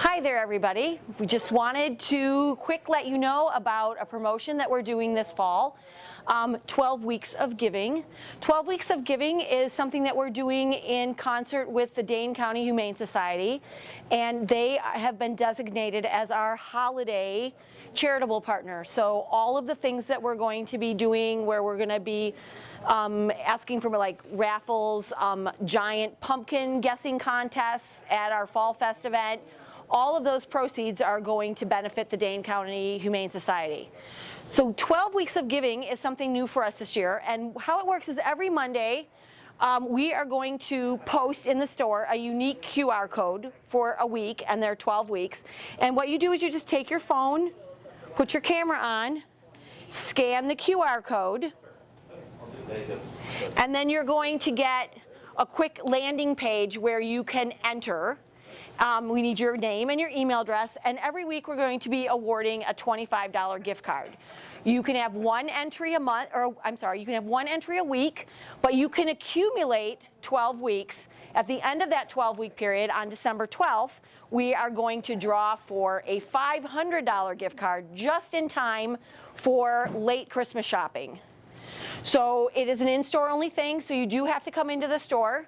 Hi there, everybody. We just wanted to let you know about a promotion that we're doing this fall. 12 Weeks of Giving. 12 Weeks of Giving is something that we're doing in concert with the Dane County Humane Society, and they have been designated as our holiday charitable partner. So all of the things that we're going to be doing, where we're going to be asking for like raffles, giant pumpkin guessing contests at our Fall Fest event, all of those proceeds are going to benefit the Dane County Humane Society. So 12 Weeks of Giving is something new for us this year, and how it works is every Monday we are going to post in the store a unique QR code for a week, and they're 12 weeks. And what you do is you just take your phone, put your camera on, scan the QR code, and then you're going to get a quick landing page where you can enter. We need your name and your email address, and every week we're going to be awarding a $25 gift card. You can have one entry a month, or I'm sorry, you can have one entry a week, but you can accumulate 12 weeks. At the end of that 12-week period, on December 12th, we are going to draw for a $500 gift card just in time for late Christmas shopping. So it is an in-store only thing, so you do have to come into the store.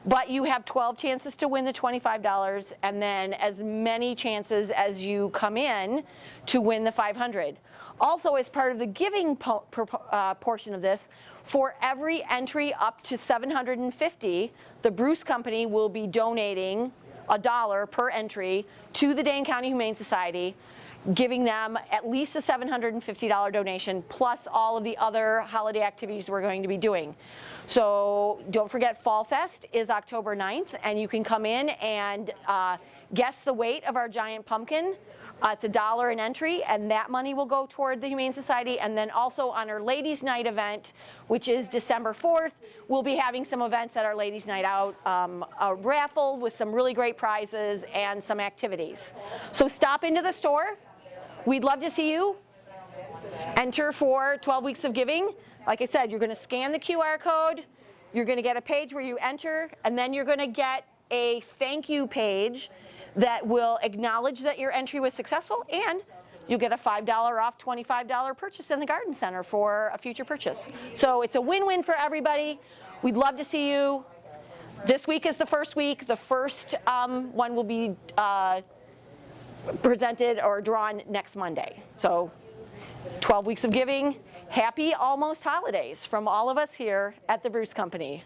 But you have 12 chances to win the $25, and then as many chances as you come in to win the $500. Also, as part of the giving portion of this, for every entry up to $750, the Bruce Company will be donating $1 per entry to the Dane County Humane Society, giving them at least a $750 donation, plus all of the other holiday activities we're going to be doing. So don't forget, Fall Fest is October 9th, and you can come in and guess the weight of our giant pumpkin. It's $1 an entry, and that money will go toward the Humane Society. And then also on our Ladies' Night event, which is December 4th, we'll be having some events at our Ladies' Night Out, a raffle with some really great prizes and some activities. So stop into the store. We'd love to see you. Enter for 12 Weeks of Giving. Like I said, you're going to scan the QR code, you're going to get a page where you enter, and then you're going to get a thank you page that will acknowledge that your entry was successful, and you'll get a $5 off $25 purchase in the garden center for a future purchase. So it's a win-win for everybody. We'd love to see you. This week is the first week. The first one will be presented or drawn next Monday. So 12 Weeks of Giving. Happy almost holidays from all of us here at the Bruce Company.